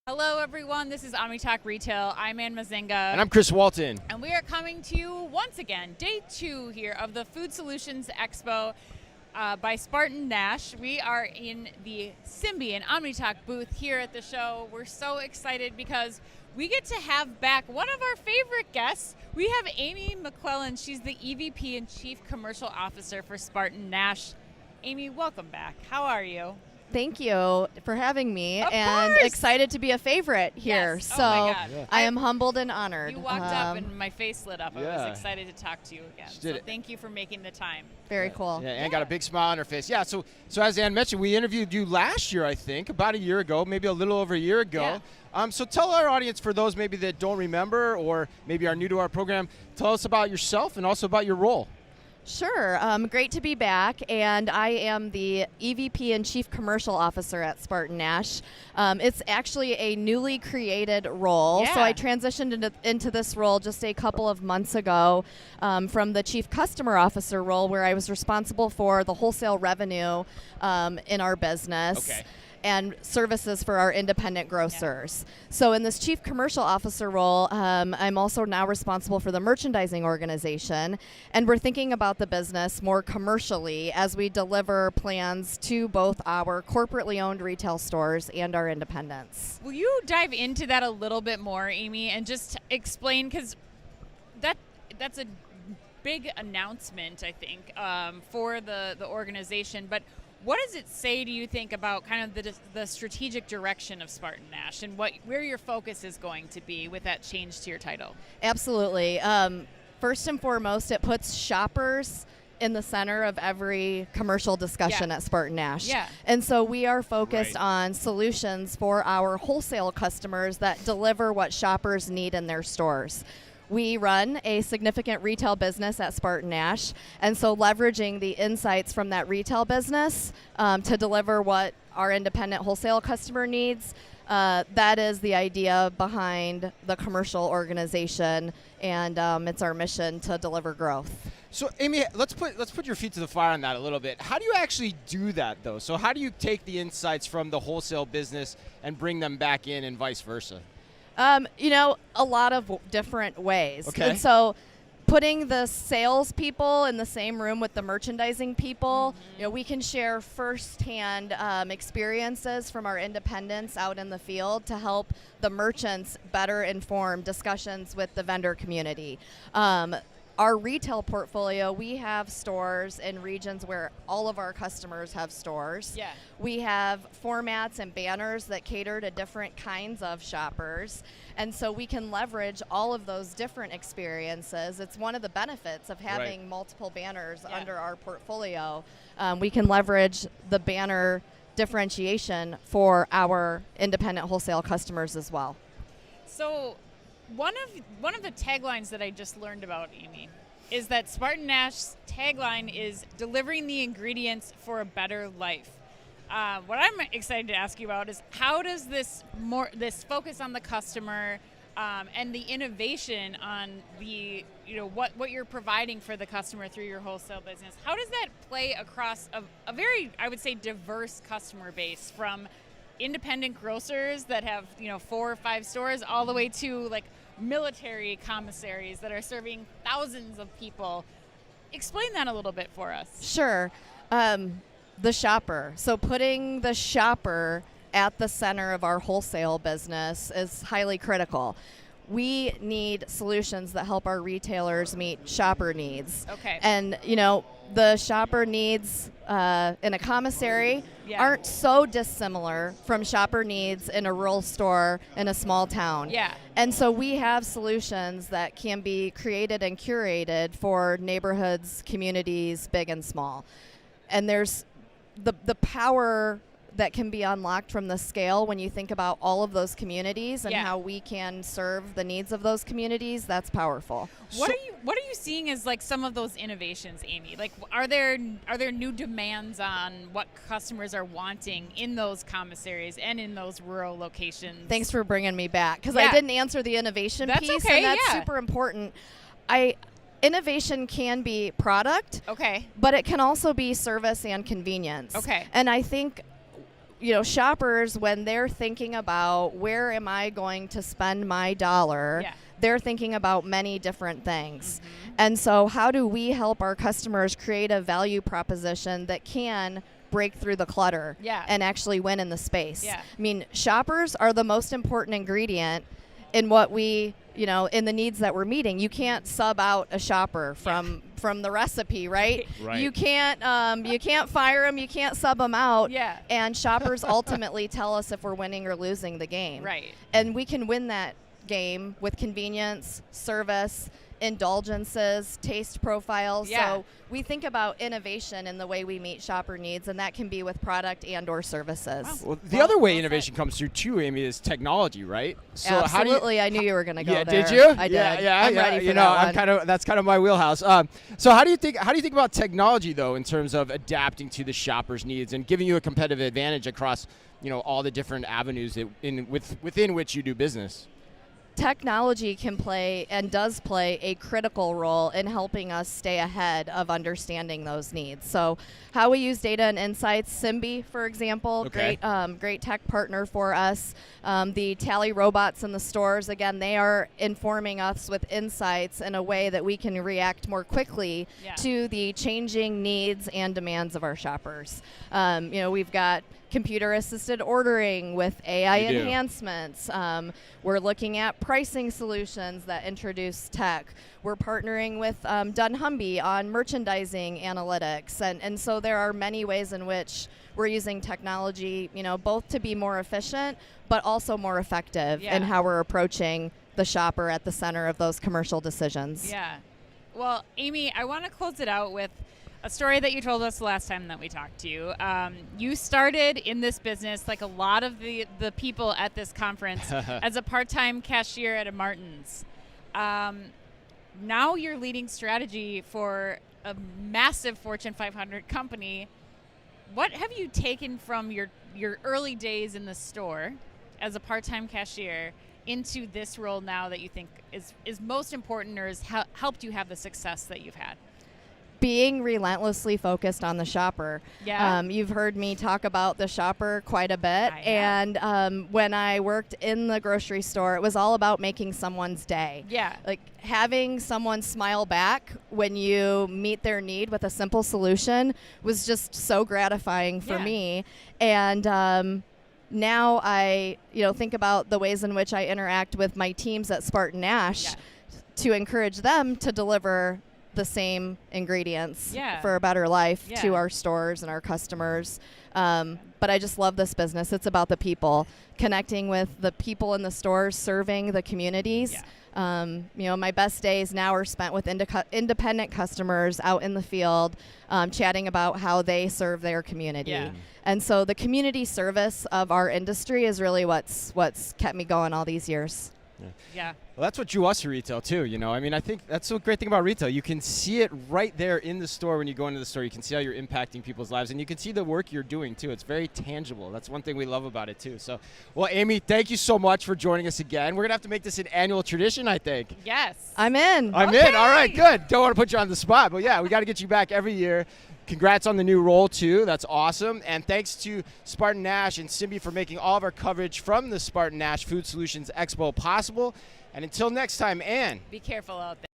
Hello, everyone. This is OmniTalk Retail. I'm Ann Mazinga. And I'm Chris Walton. And we are coming to you once again, day 2 here of the Food Solutions Expo by SpartanNash. We are in the Simbe and OmniTalk booth here at the show. We're so excited because we get to have back one of our favorite guests. We have Amy McClellan. She's the EVP and Chief Commercial Officer for SpartanNash. Amy, welcome back. How are you? Thank you for having me, Of and course. excited to be a favorite here. Yes. So Oh my God. Yeah. I am humbled and honored. You walked up and my face lit up. I Yeah. was excited to talk to you again. She So did it. thank you for making the time. Very cool. Yeah, Ann got a big smile on her face. Yeah, so as Ann mentioned, we interviewed you last year, I think, about a year ago, maybe a little over a year ago. So tell our audience, for those maybe that don't remember or maybe are new to our program, tell us about yourself and also about your role. Sure. Great to be back, and I am the EVP and Chief Commercial Officer at SpartanNash. It's actually a newly created role, so Yeah. I transitioned into this role just a couple of months ago from the Chief Customer Officer role, where I was responsible for the wholesale revenue in our business. Okay. And services for our independent grocers. So in this Chief Commercial Officer role, I'm also now responsible for the merchandising organization, and we're thinking about the business more commercially as we deliver plans to both our corporately owned retail stores and our independents. Will you dive into that a little bit more, Amy, and just explain, because that's a big announcement, I think, for the organization. But what does it say, do you think, about kind of the strategic direction of SpartanNash and where your focus is going to be with that change to your title? Absolutely. First and foremost, it puts shoppers in the center of every commercial discussion at SpartanNash. Yeah. And so we are focused Right. on solutions for our wholesale customers that deliver what shoppers need in their stores. We run a significant retail business at SpartanNash, and so leveraging the insights from that retail business to deliver what our independent wholesale customer needs, that is the idea behind the commercial organization, and it's our mission to deliver growth. So Amy, let's put your feet to the fire on that a little bit. How do you actually do that, though? So how do you take the insights from the wholesale business and bring them back in and vice versa? A lot of different ways. Okay. And so putting the salespeople in the same room with the merchandising people, we can share firsthand experiences from our independents out in the field to help the merchants better inform discussions with the vendor community. Our retail portfolio, we have stores in regions where all of our customers have stores. Yeah. We have formats and banners that cater to different kinds of shoppers. And so we can leverage all of those different experiences. It's one of the benefits of having multiple banners under our portfolio. We can leverage the banner differentiation for our independent wholesale customers as well. So one of the taglines that I just learned about, Amy, is that SpartanNash's tagline is delivering the ingredients for a better life. What I'm excited to ask you about is, how does this focus on the customer and the innovation on the what you're providing for the customer through your wholesale business, how does that play across a very, I would say, diverse customer base, from independent grocers that have 4 or 5 stores all the way to like military commissaries that are serving thousands of people? Explain that a little bit for us. Sure. The shopper. So putting the shopper at the center of our wholesale business is highly critical. We need solutions that help our retailers meet shopper needs. Okay. And, the shopper needs in a commissary aren't so dissimilar from shopper needs in a rural store in a small town. Yeah. And so we have solutions that can be created and curated for neighborhoods, communities, big and small. And there's the power that can be unlocked from the scale when you think about all of those communities and how we can serve the needs of those communities. That's powerful. What are you seeing as like some of those innovations, Amy? Like, are there new demands on what customers are wanting in those commissaries and in those rural locations? Thanks for bringing me back, because I didn't answer the innovation That's piece, okay, and that's super important. Innovation can be product, Okay. but it can also be service and convenience. Okay. And I think shoppers, when they're thinking about where am I going to spend my dollar, they're thinking about many different things. And so how do we help our customers create a value proposition that can break through the clutter and actually win in the space? I mean, shoppers are the most important ingredient in what we, in the needs that we're meeting. You can't sub out a shopper from the recipe, right? You can't fire them, you can't sub them out. And shoppers ultimately tell us if we're winning or losing the game. And we can win that game with convenience, service, indulgences, taste profiles. So we think about innovation in the way we meet shopper needs, and that can be with product and or services. Well, the other way innovation comes through too, Amy, is technology, right? So absolutely. I knew you were going to go there. Did you? I did. I'm ready for that one. That's kind of my wheelhouse. So how do you think about technology though, in terms of adapting to the shopper's needs and giving you a competitive advantage across, all the different avenues within which you do business? Technology can play and does play a critical role in helping us stay ahead of understanding those needs. So how we use data and insights, Simbe, for example, great tech partner for us. The tally robots in the stores, again, they are informing us with insights in a way that we can react more quickly to the changing needs and demands of our shoppers. We've got computer-assisted ordering with AI enhancements. We're looking at pricing solutions that introduce tech. We're partnering with dunnhumby on merchandising analytics. And so there are many ways in which we're using technology, both to be more efficient, but also more effective in how we're approaching the shopper at the center of those commercial decisions. Well, Amy, I want to close it out with a story that you told us the last time that we talked to you. You started in this business, like a lot of the people at this conference, as a part-time cashier at a Martin's. Now you're leading strategy for a massive Fortune 500 company. What have you taken from your early days in the store as a part-time cashier into this role now that you think is most important or has helped you have the success that you've had? Being relentlessly focused on the shopper. You've heard me talk about the shopper quite a bit. And when I worked in the grocery store, it was all about making someone's day. Like having someone smile back when you meet their need with a simple solution was just so gratifying for me. And now I think about the ways in which I interact with my teams at SpartanNash to encourage them to deliver the same ingredients for a better life to our stores and our customers. But I just love this business. It's about the people, connecting with the people in the stores, serving the communities. My best days now are spent with independent customers out in the field, chatting about how they serve their community. And so the community service of our industry is really what's kept me going all these years. Well, that's what drew us to retail too. I mean, I think that's the great thing about retail. You can see it right there in the store. When you go into the store, you can see how you're impacting people's lives, and you can see the work you're doing too. It's very tangible. That's one thing we love about it too. So, well, Amy, thank you so much for joining us again. We're gonna have to make this an annual tradition, I think. I'm in. I'm in. All right, good. Don't want to put you on the spot, but yeah, we got to get you back every year. Congrats on the new role too. That's awesome. And thanks to SpartanNash and Simbe for making all of our coverage from the SpartanNash Food Solutions Expo possible. And until next time, Ann, be careful out there.